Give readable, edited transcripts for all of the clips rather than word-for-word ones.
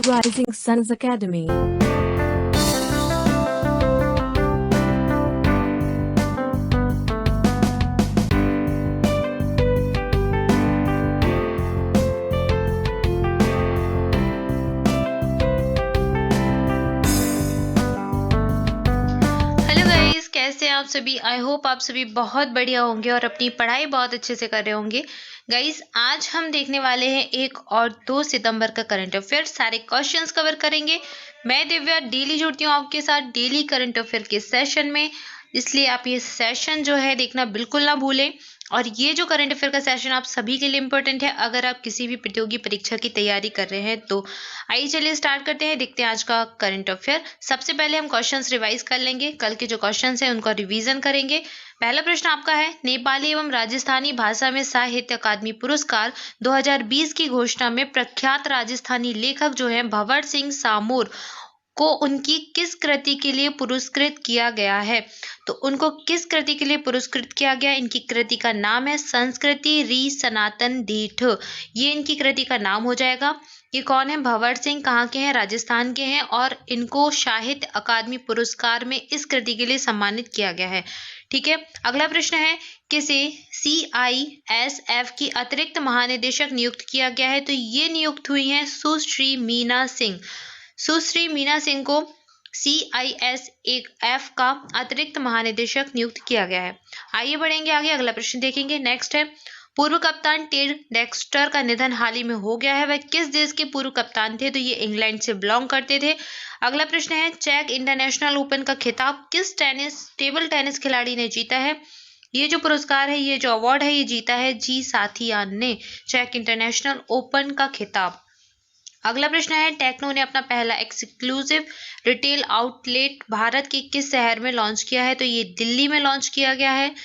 Rising Suns Academy. Hello guys, कैसे हैं आप सभी। आई होप आप सभी बहुत बढ़िया होंगे और अपनी पढ़ाई बहुत अच्छे से कर रहे होंगे। गाइस, आज हम देखने वाले हैं 1 और 2 सितंबर का करंट अफेयर। सारे क्वेश्चंस कवर करेंगे। मैं दिव्या डेली जुड़ती हूँ आपके साथ डेली करंट अफेयर के सेशन में, इसलिए आप ये सेशन जो है देखना बिल्कुल ना भूलें। और ये जो करंट अफेयर का सेशन आप सभी के लिए इम्पोर्टेंट है, अगर आप किसी भी प्रतियोगी परीक्षा की तैयारी कर रहे हैं तो। आइए चलिए स्टार्ट करते हैं, देखते हैं आज का करंट अफेयर। सबसे पहले हम क्वेश्चंस रिवाइज कर लेंगे, कल के जो क्वेश्चंस हैं उनका रिवीजन करेंगे। पहला प्रश्न आपका है, नेपाली एवं राजस्थानी भाषा में साहित्य अकादमी पुरस्कार 2020 की घोषणा में प्रख्यात राजस्थानी लेखक जो है भंवर सिंह सामोर को उनकी किस कृति के लिए पुरस्कृत किया गया है। तो उनको किस कृति के लिए पुरस्कृत किया गया, इनकी कृति का नाम है संस्कृति री सनातन डीठ। ये इनकी कृति का नाम हो जाएगा। ये कौन है, भंवर सिंह, कहाँ के हैं, राजस्थान के हैं, और इनको साहित्य अकादमी पुरस्कार में इस कृति के लिए सम्मानित किया गया है। ठीक है, अगला प्रश्न है, किसे CISF की अतिरिक्त महानिदेशक नियुक्त किया गया है। तो ये नियुक्त हुई हैं सुश्री मीना सिंह। सुश्री मीना सिंह को CISF का अतिरिक्त महानिदेशक नियुक्त किया गया है। आइए बढ़ेंगे आगे, अगला प्रश्न देखेंगे। नेक्स्ट है, पूर्व कप्तान टेड डेक्स्टर का निधन हाल ही में हो गया है। वह किस देश के पूर्व कप्तान थे। तो ये इंग्लैंड से बिलोंग करते थे। अगला प्रश्न है, चेक इंटरनेशनल ओपन का खिताब किस टेबल टेनिस खिलाड़ी ने जीता है। ये जो पुरस्कार है, ये जो अवार्ड है, ये जीता है जी साथियान ने, चेक इंटरनेशनल ओपन का खिताब। अगला प्रश्न है, टेक्नो ने अपना पहला एक्सक्लूसिव रिटेल आउटलेट भारत के किस शहर में लॉन्च किया है। तो ये दिल्ली में लॉन्च किया गया है।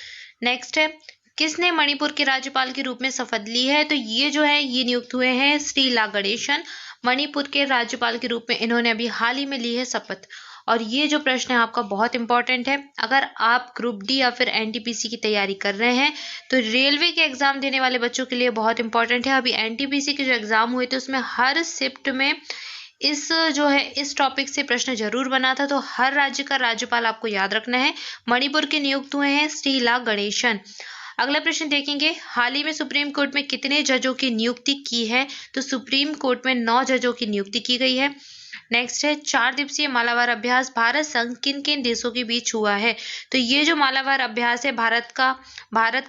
नेक्स्ट है, किसने मणिपुर के राज्यपाल के रूप में शपथ ली है। तो ये जो है ये नियुक्त हुए हैं श्री ला गणेशन, मणिपुर के राज्यपाल के रूप में इन्होंने अभी हाल ही में ली है शपथ। और ये जो प्रश्न है आपका बहुत इंपॉर्टेंट है, अगर आप ग्रुप डी या फिर NTPC की तैयारी कर रहे हैं तो रेलवे के एग्जाम देने वाले बच्चों के लिए बहुत इंपॉर्टेंट है। अभी NTPC के जो एग्जाम हुए थे उसमें हर शिफ्ट में इस टॉपिक से प्रश्न जरूर बना था। तो हर राज्य का राज्यपाल आपको याद रखना है। मणिपुर के नियुक्त हुए हैं श्री ला गणेशन। अगला प्रश्न देखेंगे, हाल ही में सुप्रीम कोर्ट में कितने जजों की नियुक्ति की है। तो सुप्रीम कोर्ट में 9 जजों की नियुक्ति की गई है। नेक्स्ट है, 4 दिवसीय मालाबार अभ्यास भारत संग किन किन देशों के बीच हुआ है। तो ये जो मालाबार अभ्यास है भारत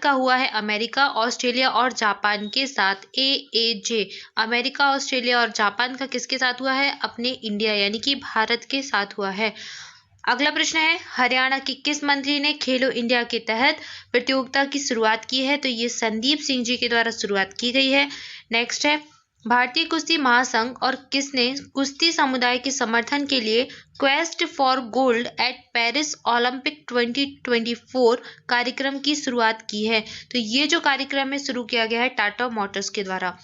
का हुआ है अमेरिका, ऑस्ट्रेलिया और जापान के साथ। AAJ अमेरिका, ऑस्ट्रेलिया और जापान का किसके साथ हुआ है, अपने इंडिया यानी कि भारत के साथ हुआ है। अगला प्रश्न है, हरियाणा के किस मंत्री ने खेलो इंडिया के तहत प्रतियोगिता की शुरुआत की है। तो ये संदीप सिंह जी के द्वारा शुरुआत की गई है। नेक्स्ट है, भारतीय कुश्ती महासंघ और किसने कुश्ती समुदाय के समर्थन के लिए quest for gold eight Paris Olympic 2024 कार्यक्रम की शुरुआत की है। तो ये जो कार्यक्रम है शुरू किया गया है टाटा मोटर्स के द्वारा।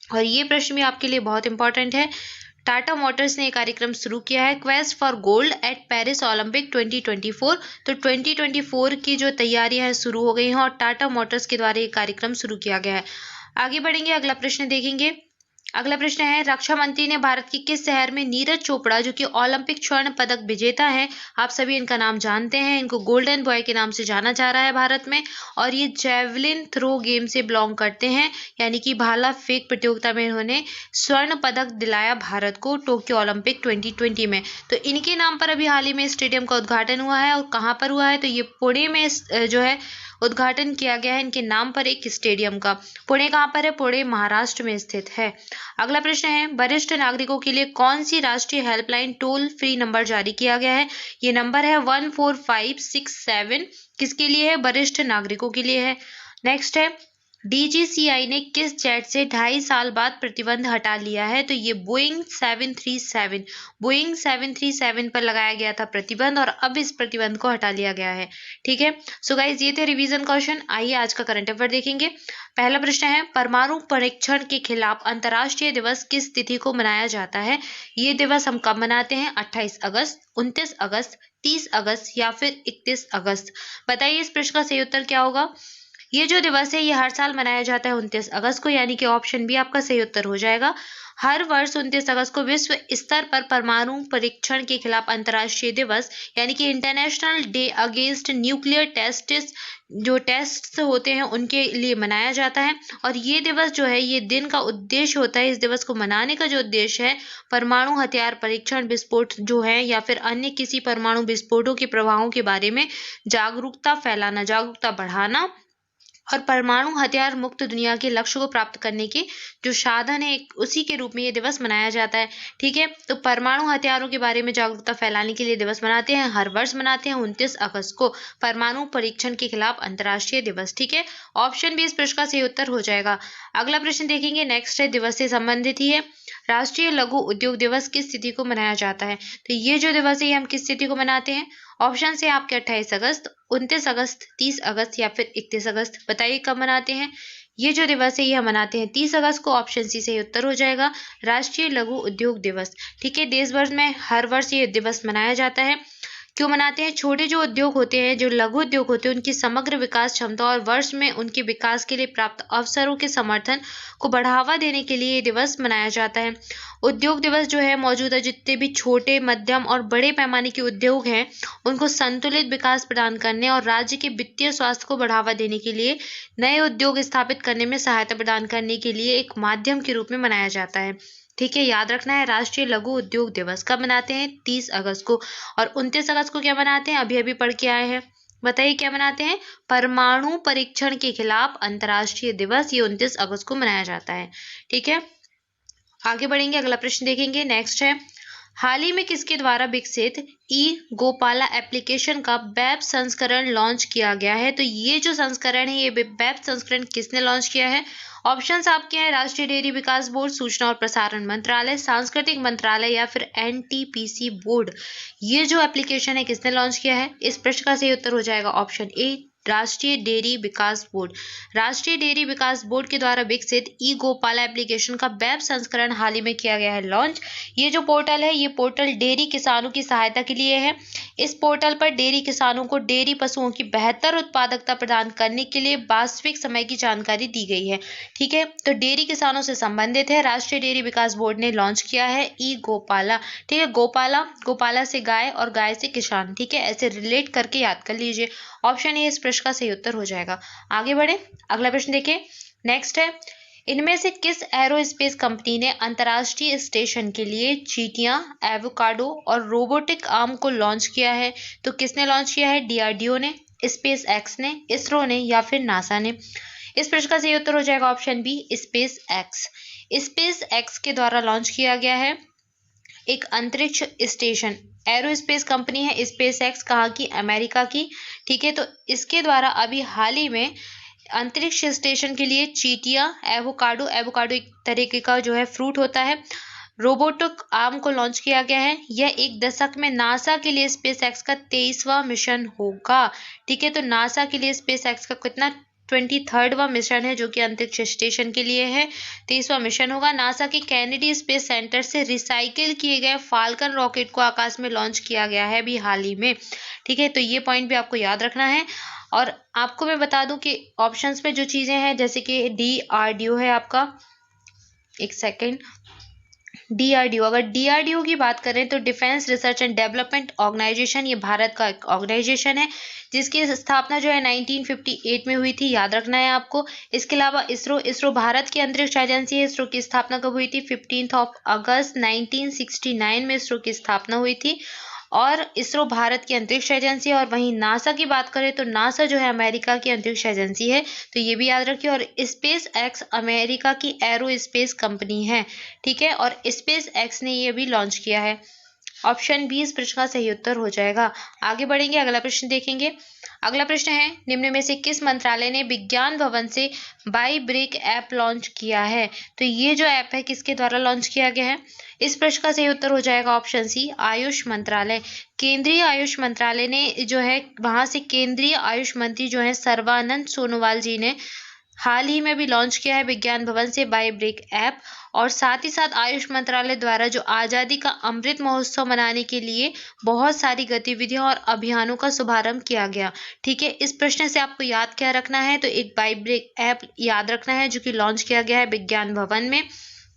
और ये प्रश्न भी आपके लिए बहुत इंपॉर्टेंट है, टाटा मोटर्स ने कार्यक्रम शुरू किया है quest for gold eight Paris Olympic 2024। तो 2024 की जो तैयारियां हैं शुरू हो गई हैं और टाटा मोटर्स के द्वारा ये कार्यक्रम शुरू किया गया है। आगे बढ़ेंगे, अगला प्रश्न देखेंगे। अगला प्रश्न है, रक्षा मंत्री ने भारत के किस शहर में नीरज चोपड़ा जो कि ओलंपिक स्वर्ण पदक विजेता है, आप सभी इनका नाम जानते हैं, इनको गोल्डन बॉय के नाम से जाना जा रहा है भारत में, और ये जेवलिन थ्रो गेम से बिलोंग करते हैं, यानी कि भाला फेंक प्रतियोगिता में इन्होंने स्वर्ण पदक दिलाया भारत को टोक्यो ओलंपिक 2020 में। तो इनके नाम पर अभी हाल ही में स्टेडियम का उद्घाटन हुआ है। और कहाँ पर हुआ है, तो ये पुणे में जो है उद्घाटन किया गया है इनके नाम पर एक स्टेडियम का। पुणे कहाँ पर है, पुणे महाराष्ट्र में स्थित है। अगला प्रश्न है, वरिष्ठ नागरिकों के लिए कौन सी राष्ट्रीय हेल्पलाइन टोल फ्री नंबर जारी किया गया है। ये नंबर है 14567, किसके लिए है, वरिष्ठ नागरिकों के लिए है। नेक्स्ट है, DGCI ने किस जेट से 2.5 साल बाद प्रतिबंध हटा लिया है। तो ये बोइंग 737 पर लगाया गया था प्रतिबंध, और अब इस प्रतिबंध को हटा लिया गया है। ठीक है, सो गाइज ये थे रिवीजन क्वेश्चन। आइए आज का करंट अफेयर देखेंगे। पहला प्रश्न है, परमाणु परीक्षण के खिलाफ अंतर्राष्ट्रीय दिवस किस तिथि को मनाया जाता है। ये दिवस हम कब मनाते हैं, 28 अगस्त, 29 अगस्त, 30 अगस्त या फिर 31 अगस्त। बताइए इस प्रश्न का सही उत्तर क्या होगा। ये जो दिवस है ये हर साल मनाया जाता है 29 अगस्त को, यानी कि ऑप्शन बी आपका सही उत्तर हो जाएगा। हर वर्ष 29 अगस्त को विश्व स्तर पर परमाणु परीक्षण के खिलाफ अंतर्राष्ट्रीय दिवस यानी कि international day against nuclear tests जो टेस्ट होते हैं उनके लिए मनाया जाता है। और ये दिवस जो है ये दिन का उद्देश्य होता है, इस दिवस को मनाने का जो उद्देश्य है परमाणु हथियार परीक्षण, विस्फोट जो है या फिर अन्य किसी परमाणु विस्फोटों के प्रभावों के बारे में जागरूकता फैलाना, जागरूकता बढ़ाना और परमाणु हथियार मुक्त दुनिया के लक्ष्य को प्राप्त करने के जो साधन है उसी के रूप में ये दिवस मनाया जाता है। ठीक है, तो परमाणु हथियारों के बारे में जागरूकता फैलाने के लिए दिवस मनाते हैं, हर वर्ष मनाते हैं 29 अगस्त को परमाणु परीक्षण के खिलाफ अंतर्राष्ट्रीय दिवस। ठीक है, ऑप्शन बी इस प्रश्न का सही उत्तर हो जाएगा। अगला प्रश्न देखेंगे, नेक्स्ट है दिवस से संबंधित ही है। राष्ट्रीय लघु उद्योग दिवस किस तिथि को मनाया जाता है? तो ये जो दिवस है ये हम किस तिथि को मनाते हैं? ऑप्शन से आपके 28 अगस्त, 29 अगस्त, 30 अगस्त या फिर 31 अगस्त। बताइए कब मनाते हैं? ये जो दिवस है ये हम मनाते हैं 30 अगस्त को। ऑप्शन सी सही उत्तर हो जाएगा, राष्ट्रीय लघु उद्योग दिवस। ठीक है, देश भर में हर वर्ष ये दिवस मनाया जाता है। क्यों मनाते हैं? छोटे जो उद्योग होते हैं, जो लघु उद्योग होते हैं, उनकी समग्र विकास क्षमता और वर्ष में उनके विकास के लिए प्राप्त अवसरों के समर्थन को बढ़ावा देने के लिए ये दिवस मनाया जाता है। उद्योग दिवस जो है मौजूदा जितने भी छोटे, मध्यम और बड़े पैमाने के उद्योग हैं उनको संतुलित विकास प्रदान करने और राज्य के वित्तीय स्वास्थ्य को बढ़ावा देने के लिए, नए उद्योग स्थापित करने में सहायता प्रदान करने के लिए एक माध्यम के रूप में मनाया जाता है। ठीक है, याद रखना है राष्ट्रीय लघु उद्योग दिवस कब मनाते हैं? 30 अगस्त को। और 29 अगस्त को क्या मनाते हैं? अभी अभी पढ़ के आए हैं, बताइए क्या मनाते हैं? परमाणु परीक्षण के खिलाफ अंतर्राष्ट्रीय दिवस, ये 29 अगस्त को मनाया जाता है। ठीक है, आगे बढ़ेंगे, अगला प्रश्न देखेंगे। नेक्स्ट है, हाल ही में किसके द्वारा विकसित ई गोपाला एप्लीकेशन का वेब संस्करण लॉन्च किया गया है? तो ये जो संस्करण है ये वेब संस्करण किसने लॉन्च किया है? ऑप्शंस आपके हैं राष्ट्रीय डेयरी विकास बोर्ड, सूचना और प्रसारण मंत्रालय, सांस्कृतिक मंत्रालय या फिर एनटीपीसी बोर्ड। ये जो एप्लीकेशन है किसने लॉन्च किया है? इस प्रश्न का सही उत्तर हो जाएगा ऑप्शन ए, राष्ट्रीय डेयरी विकास बोर्ड। राष्ट्रीय डेयरी विकास बोर्ड के द्वारा विकसित ई गोपाला एप्लीकेशन का वेब संस्करण हाल ही में किया गया है लॉन्च। ये जो पोर्टल है ये पोर्टल डेयरी किसानों की सहायता के लिए है। इस पोर्टल पर डेयरी किसानों को डेयरी पशुओं की बेहतर उत्पादकता प्रदान करने के लिए वास्तविक समय की जानकारी दी गई है। ठीक है, तो डेयरी किसानों से संबंधित है, राष्ट्रीय डेयरी विकास बोर्ड ने लॉन्च किया है ई गोपाला। ठीक है, गोपाला, गोपाला से गाय और गाय से किसान। ठीक है, ऐसे रिलेट करके याद कर लीजिए। ऑप्शन ए इस प्रश्न का सही उत्तर हो जाएगा। आगे बढ़े, अगला प्रश्न देखिए। नेक्स्ट है, इनमें से किस एरोस्पेस कंपनी ने अंतर्राष्ट्रीय स्टेशन के लिए चींटियां, एवोकाडो और रोबोटिक आर्म को लॉन्च किया है? तो किसने लॉन्च किया है? डीआरडीओ ने, स्पेस एक्स ने, इसरो ने या फिर नासा ने? इस प्रश्न का सही उत्तर हो जाएगा option B, space X. Space X के द्वारा लॉन्च किया गया है एक अंतरिक्ष स्टेशन। एरोस्पेस कंपनी है स्पेस एक्स, कहाँ की? अमेरिका की। ठीक है, तो इसके द्वारा अभी हाल ही में अंतरिक्ष स्टेशन के लिए चींटियां, एवोकाडो, एवोकाडो एक तरीके का जो है फ्रूट होता है, रोबोटिक आर्म को लॉन्च किया गया है। यह एक दशक में नासा के लिए स्पेस एक्स का 23वां मिशन होगा। ठीक है, तो नासा के लिए स्पेस एक्स का कितना 23वां मिशन है जो कि अंतरिक्ष स्टेशन के लिए है, 23वां मिशन होगा। नासा के कैनेडी स्पेस सेंटर से रिसाइकिल किए गए फाल्कन रॉकेट को आकाश में लॉन्च किया गया है अभी हाल ही में। ठीक है, तो ये पॉइंट भी आपको याद रखना है। और आपको मैं बता दूं कि ऑप्शंस में जो चीजें हैं जैसे कि डीआरडीओ है आपका, एक सेकेंड, डीआरडीओ, अगर डीआरडीओ की बात करें तो defence research and development organisation, ये भारत का एक ऑर्गेनाइजेशन है जिसकी स्थापना जो है 1958 में हुई थी, याद रखना है आपको। इसके अलावा इसरो, इसरो भारत की अंतरिक्ष एजेंसी है। इसरो की स्थापना कब हुई थी? 15 अगस्त 1969 में इसरो की स्थापना हुई थी और इसरो भारत की अंतरिक्ष एजेंसी है। और वहीं नासा की बात करें तो नासा जो है अमेरिका की अंतरिक्ष एजेंसी है, तो ये भी याद रखिए। और स्पेस एक्स अमेरिका की एरोस्पेस कंपनी है। ठीक है, और स्पेस एक्स ने ये भी लॉन्च किया है। ऑप्शन बी इस प्रश्न का सही उत्तर हो जाएगा। आगे बढ़ेंगे, अगला प्रश्न देखेंगे। अगला प्रश्न है, निम्न में से किस मंत्रालय ने विज्ञान भवन से बाई ब्रेक ऐप लॉन्च किया है? तो ये जो ऐप है किसके द्वारा लॉन्च किया गया है? इस प्रश्न का सही उत्तर हो जाएगा ऑप्शन सी, आयुष मंत्रालय। केंद्रीय आयुष मंत्रालय ने जो है वहां से केंद्रीय आयुष मंत्री जो है सर्बानंद सोनोवाल जी ने हाल ही में अभी लॉन्च किया है विज्ञान भवन से बाय ब्रेक ऐप, और साथ ही साथ आयुष मंत्रालय द्वारा जो आज़ादी का अमृत महोत्सव मनाने के लिए बहुत सारी गतिविधियां और अभियानों का शुभारंभ किया गया। ठीक है, इस प्रश्न से आपको याद क्या रखना है, तो एक बाय ब्रेक ऐप याद रखना है जो कि लॉन्च किया गया है विज्ञान भवन में।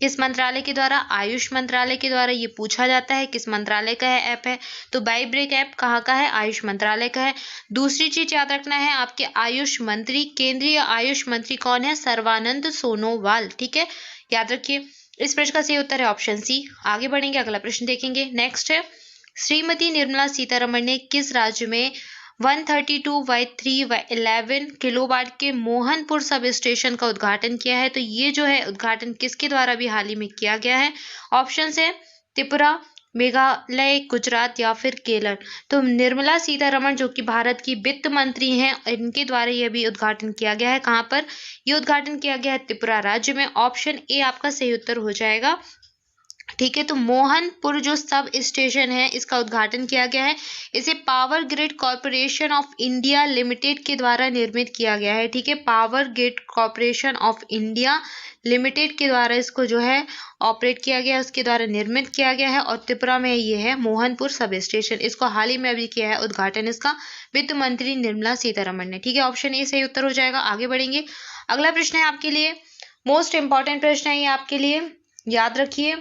किस मंत्रालय के द्वारा? आयुष मंत्रालय के द्वारा। ये पूछा जाता है किस मंत्रालय का है ऐप है, तो बाय ब्रेक ऐप कहाँ का है? आयुष मंत्रालय का है। दूसरी चीज याद रखना है, आपके आयुष मंत्री, केंद्रीय आयुष मंत्री कौन है? सर्बानंद सोनोवाल। ठीक है, याद रखिए। इस प्रश्न का सही उत्तर है ऑप्शन सी। आगे बढ़ेंगे, अगला प्रश्न देखेंगे। नेक्स्ट है, श्रीमती निर्मला सीतारमण ने किस राज्य में 132/3/11 किलोवाट के मोहनपुर सब स्टेशन का उद्घाटन किया है? तो ये जो है उद्घाटन किसके द्वारा भी हाल ही में किया गया है? ऑप्शन है त्रिपुरा, मेघालय, गुजरात या फिर केरल। तो निर्मला सीतारमण जो कि भारत की वित्त मंत्री हैं, इनके द्वारा यह भी उद्घाटन किया गया है। कहाँ पर ये उद्घाटन किया गया है? त्रिपुरा राज्य में। ऑप्शन ए आपका सही उत्तर हो जाएगा। ठीक है, तो मोहनपुर जो सब स्टेशन है इसका उद्घाटन किया गया है। इसे power grid corporation of India limited के द्वारा निर्मित किया गया है। ठीक है, power grid corporation of India limited के द्वारा इसको जो है ऑपरेट किया गया है, उसके द्वारा निर्मित किया गया है, और त्रिपुरा में ये है मोहनपुर सब स्टेशन। इसको हाल ही में अभी किया है उद्घाटन इसका वित्त मंत्री निर्मला सीतारमण ने। ठीक है, ऑप्शन ए सही उत्तर हो जाएगा। आगे बढ़ेंगे, अगला प्रश्न है आपके लिए मोस्ट इंपॉर्टेंट प्रश्न है ये आपके लिए, याद रखिए,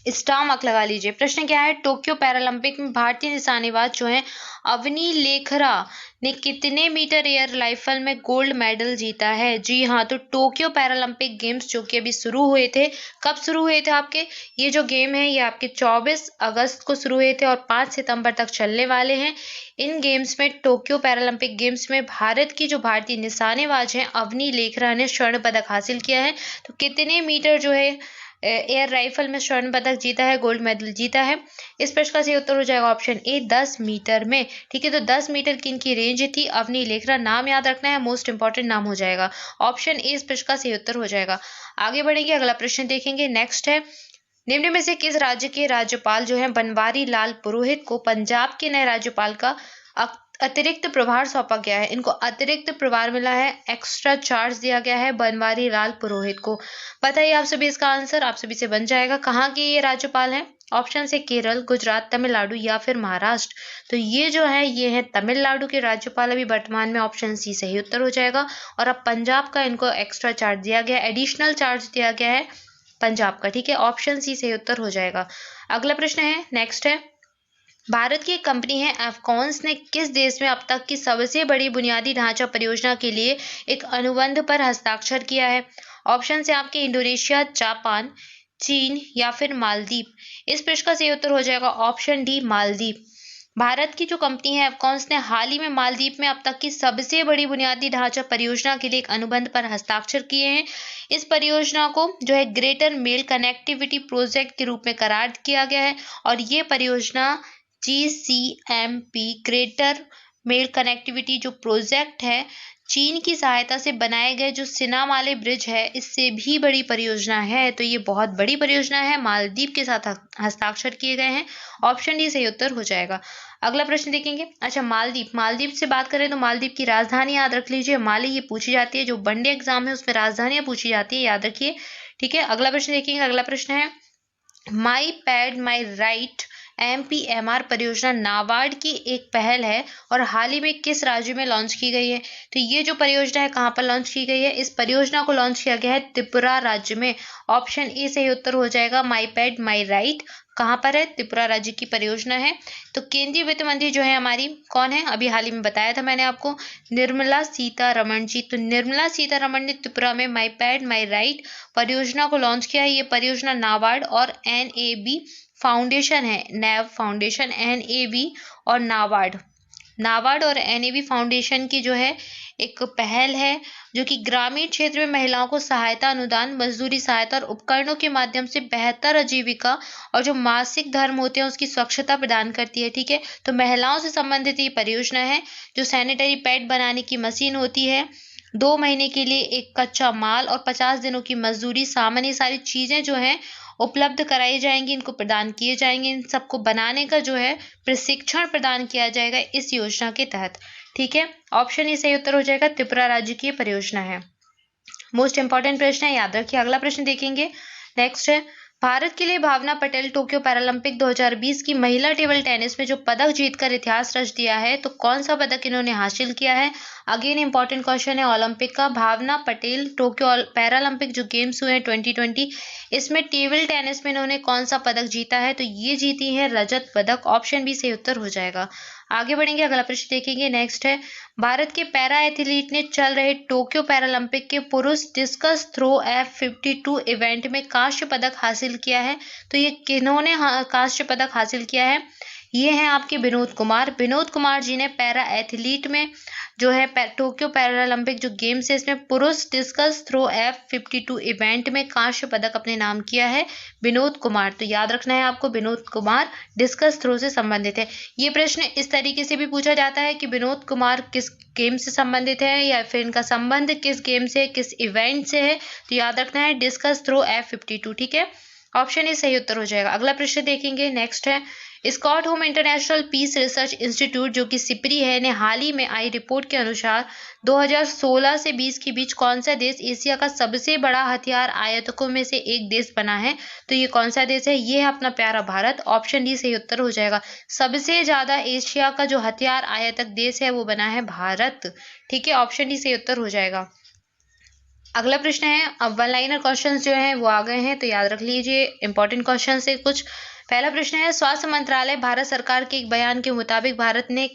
स्टार मार्क लगा लीजिए। प्रश्न क्या है, टोक्यो पैरालंपिक में भारतीय निशानेबाज जो है अवनी लेखरा ने कितने मीटर एयर राइफल में गोल्ड मेडल जीता है? जी हाँ, तो टोक्यो पैरालंपिक गेम्स जो कि अभी शुरू हुए थे, कब शुरू हुए थे आपके? ये जो गेम है ये आपके 24 अगस्त को शुरू हुए थे और 5 सितंबर तक चलने वाले हैं। इन गेम्स में, टोक्यो पैरालंपिक गेम्स में भारत की जो भारतीय निशानेबाज हैं अवनी लेखरा ने स्वर्ण पदक हासिल किया है। तो कितने मीटर जो है एयर राइफल में स्वर्ण पदक जीता है, गोल्ड मेडल जीता है? इस प्रश्न का सही उत्तर हो जाएगा ऑप्शन ए 10 मीटर में। ठीक है, तो 10 मीटर की इनकी रेंज थी। अवनी लेखरा नाम याद रखना है, मोस्ट इंपॉर्टेंट नाम हो जाएगा। ऑप्शन ए इस प्रश्न का सही उत्तर हो जाएगा। आगे बढ़ेंगे, अगला प्रश्न देखेंगे। नेक्स्ट है, निम्न में से किस राज्य के राज्यपाल जो है बनवारी लाल पुरोहित को पंजाब के नए राज्यपाल का अतिरिक्त प्रभार सौंपा गया है? इनको अतिरिक्त प्रभार मिला है, एक्स्ट्रा चार्ज दिया गया है बनवारी लाल पुरोहित को। बताइए आप सभी इसका आंसर आप सभी से बन जाएगा। कहाँ के ये राज्यपाल हैं? ऑप्शन से केरल, गुजरात, तमिलनाडु या फिर महाराष्ट्र। तो ये जो है ये है तमिलनाडु के राज्यपाल अभी वर्तमान में। ऑप्शन सी सही उत्तर हो जाएगा। और अब पंजाब का इनको एक्स्ट्रा चार्ज दिया गया, एडिशनल चार्ज दिया गया है पंजाब का। ठीक है, ऑप्शन सी सही उत्तर हो जाएगा। अगला प्रश्न है, नेक्स्ट है, भारत की एक कंपनी है एफकॉन्स ने किस देश में अब तक की सबसे बड़ी बुनियादी ढांचा परियोजना के लिए एक अनुबंध पर हस्ताक्षर किया है? ऑप्शन से आपके इंडोनेशिया, जापान, चीन या फिर मालदीव। इस प्रश्न का सही उत्तर हो जाएगा ऑप्शन डी मालदीव। भारत की जो कंपनी है एफकॉन्स ने हाल ही में मालदीव में अब तक की सबसे बड़ी बुनियादी ढांचा परियोजना के लिए एक अनुबंध पर हस्ताक्षर किए हैं। इस परियोजना को जो है ग्रेटर मेल कनेक्टिविटी प्रोजेक्ट के रूप में करार किया गया है, और ये परियोजना GCMP ग्रेटर मेल कनेक्टिविटी जो प्रोजेक्ट है चीन की सहायता से बनाए गए जो सिनामाले ब्रिज है इससे भी बड़ी परियोजना है। तो ये बहुत बड़ी परियोजना है, मालदीव के साथ हस्ताक्षर किए गए हैं। ऑप्शन डी सही उत्तर हो जाएगा। अगला प्रश्न देखेंगे। अच्छा, मालदीव से बात करें तो मालदीव की राजधानी याद रख लीजिए, माली। ये पूछी जाती है, जो वनडे एग्जाम है उसमें राजधानियां पूछी जाती है, याद रखिए। ठीक है, अगला प्रश्न देखेंगे। अगला प्रश्न है, माई पैड माई राइट MPMR परियोजना नाबार्ड की एक पहल है और हाल ही में किस राज्य में लॉन्च की गई है? तो ये जो परियोजना है कहाँ पर लॉन्च की गई है? इस परियोजना को लॉन्च किया गया है त्रिपुरा राज्य में। ऑप्शन ए सही उत्तर हो जाएगा। माई पैड माई राइट कहाँ पर है? त्रिपुरा राज्य की परियोजना है। तो केंद्रीय वित्त मंत्री जो है हमारी कौन है? अभी हाल ही में बताया था मैंने आपको, निर्मला सीतारमण जी। तो निर्मला सीतारमण ने त्रिपुरा में माई पैड माई राइट परियोजना को लॉन्च किया है। ये परियोजना नाबार्ड और NAB फाउंडेशन है, नैब फाउंडेशन, NAB और नाबार्ड और NAB फाउंडेशन की जो है एक पहल है जो कि ग्रामीण क्षेत्र में महिलाओं को सहायता, अनुदान, मजदूरी सहायता और उपकरणों के माध्यम से बेहतर आजीविका और जो मासिक धर्म होते हैं उसकी स्वच्छता प्रदान करती है। ठीक है, तो महिलाओं से संबंधित ये परियोजना है। जो सैनिटरी पैड बनाने की मशीन होती है, 2 महीने के लिए एक कच्चा माल और 50 दिनों की मजदूरी, सामान्य सारी चीजें जो हैं उपलब्ध कराई जाएंगी, इनको प्रदान किए जाएंगे। इन सबको बनाने का जो है प्रशिक्षण प्रदान किया जाएगा इस योजना के तहत। ठीक है, ऑप्शन ए सही उत्तर हो जाएगा। त्रिपुरा राज्य की परियोजना है। मोस्ट इंपॉर्टेंट प्रश्न है, याद रखिए। अगला प्रश्न देखेंगे। नेक्स्ट है, भारत के लिए भावना पटेल टोक्यो पैरालंपिक 2020 की महिला टेबल टेनिस में जो पदक जीतकर इतिहास रच दिया है, तो कौन सा पदक इन्होंने हासिल किया है? अगेन इंपॉर्टेंट क्वेश्चन है ओलंपिक का। भावना पटेल टोक्यो पैरालंपिक जो गेम्स हुए हैं 2020, इसमें टेबल टेनिस में इन्होंने कौन सा पदक जीता है? तो ये जीती है रजत पदक। ऑप्शन बी सही उत्तर हो जाएगा। आगे बढ़ेंगे, अगला प्रश्न देखेंगे। नेक्स्ट है, भारत के पैरा एथलीट ने चल रहे टोक्यो पैरालंपिक के पुरुष डिस्कस थ्रो F52 इवेंट में कांस्य पदक हासिल किया है। तो ये किन्होंने कांस्य पदक हासिल किया है? ये हैं आपके विनोद कुमार। विनोद कुमार जी ने पैरा एथलीट में जो है टोक्यो पैरालंपिक जो गेम्स है इसमें पुरुष डिस्कस थ्रो F52 इवेंट में कांस्य पदक अपने नाम किया है, विनोद कुमार। तो याद रखना है आपको, विनोद कुमार डिस्कस थ्रो से संबंधित है। ये प्रश्न इस तरीके से भी पूछा जाता है कि विनोद कुमार किस गेम से संबंधित है या फिर इनका संबंध किस गेम से, किस इवेंट से है। तो याद रखना है डिस्कस थ्रो F52, ठीक है। ऑप्शन ए सही उत्तर हो जाएगा। अगला प्रश्न देखेंगे। नेक्स्ट है, Stockholm international peace research institute जो कि सिपरी है ने हाल ही में आई रिपोर्ट के अनुसार 2016 से 20 के बीच कौन सा देश एशिया का सबसे बड़ा हथियार आयातकों में से एक देश बना है? तो ये कौन सा देश है? ये है अपना प्यारा भारत। ऑप्शन डी सही उत्तर हो जाएगा। सबसे ज्यादा एशिया का जो हथियार आयातक देश है वो बना है भारत, ठीक है। ऑप्शन डी सही उत्तर हो जाएगा। अगला प्रश्न है, अब वन लाइनर क्वेश्चंस जो हैं वो आ गए हैं, तो याद रख लीजिए इंपॉर्टेंट क्वेश्चन है कुछ। पहला प्रश्न है, स्वास्थ्य मंत्रालय भारत सरकार के एक बयान के मुताबिक भारत ने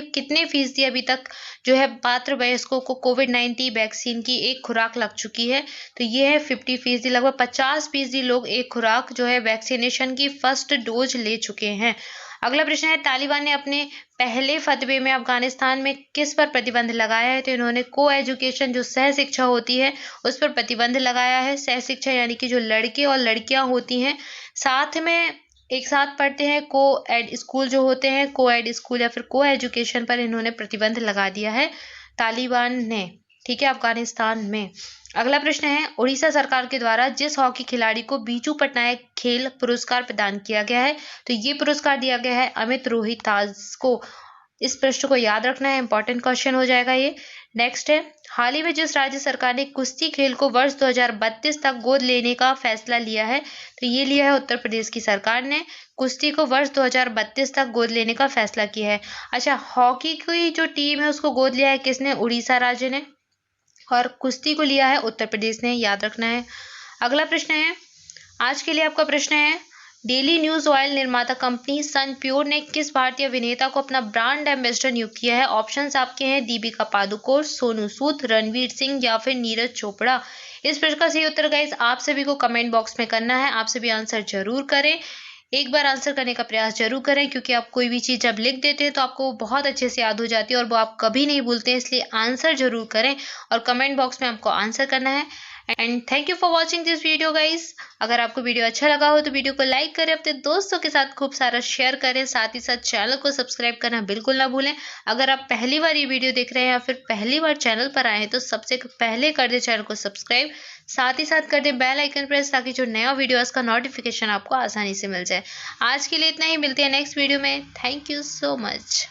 कितने फीसदी अभी तक जो है पात्र वयस्कों को कोविड-19 वैक्सीन की एक खुराक लग चुकी है? तो ये है 50%, लगभग 50% लोग एक खुराक जो है वैक्सीनेशन की फर्स्ट डोज ले चुके हैं। अगला प्रश्न है, तालिबान ने अपने पहले फतवे में अफगानिस्तान में किस पर प्रतिबंध लगाया है? तो इन्होंने को एजुकेशन जो सह शिक्षा होती है उस पर प्रतिबंध लगाया है। सह शिक्षा यानी कि जो लड़के और लड़कियां होती हैं साथ में एक साथ पढ़ते हैं, को एड स्कूल जो होते हैं, को एड स्कूल या फिर को एजुकेशन पर इन्होंने प्रतिबंध लगा दिया है तालिबान ने, ठीक है, अफगानिस्तान में। अगला प्रश्न है, उड़ीसा सरकार के द्वारा जिस हॉकी खिलाड़ी को बीजू पटनायक खेल पुरस्कार प्रदान किया गया है, तो ये पुरस्कार दिया गया है अमित रोहितास को। इस प्रश्न को याद रखना है, इंपॉर्टेंट क्वेश्चन हो जाएगा ये। नेक्स्ट है, हाल ही में जिस राज्य सरकार ने कुश्ती खेल को वर्ष 2032 तक गोद लेने का फैसला लिया है, तो ये लिया है उत्तर प्रदेश की सरकार ने। कुश्ती को वर्ष 2032 तक गोद लेने का फैसला किया है। अच्छा, हॉकी की जो टीम है उसको गोद लिया है किसने? उड़ीसा राज्य ने। और कुश्ती को लिया है उत्तर प्रदेश ने, याद रखना है। अगला प्रश्न है, आज के लिए आपका प्रश्न है, डेली न्यूज ऑयल निर्माता कंपनी सनप्योर ने किस भारतीय अभिनेता को अपना ब्रांड एम्बेसडर नियुक्त किया है? ऑप्शंस आपके हैं दीपिका पादुकोण, सोनू सूद, रणवीर सिंह या फिर नीरज चोपड़ा। इस प्रश्न का सही उत्तर गाइस आप सभी को कमेंट बॉक्स में करना है। आप सभी आंसर जरूर करें, एक बार आंसर करने का प्रयास जरूर करें, क्योंकि आप कोई भी चीज़ जब लिख देते हैं तो आपको बहुत अच्छे से याद हो जाती है और वो आप कभी नहीं भूलते हैं। इसलिए आंसर जरूर करें और कमेंट बॉक्स में आपको आंसर करना है। And thank you for watching this video guys. अगर आपको वीडियो अच्छा लगा हो तो वीडियो को लाइक करें, अपने दोस्तों के साथ खूब सारा शेयर करें, साथ ही साथ चैनल को सब्सक्राइब करना बिल्कुल ना भूलें। अगर आप पहली बार ये वीडियो देख रहे हैं या फिर पहली बार चैनल पर आए हैं तो सबसे पहले कर दे चैनल को सब्सक्राइब, साथ ही साथ कर दे बेल आइकन प्रेस, ताकि जो नया वीडियो का नोटिफिकेशन आपको आसानी से मिल जाए। आज के लिए इतना ही, मिलते हैं नेक्स्ट वीडियो में। Thank you so much.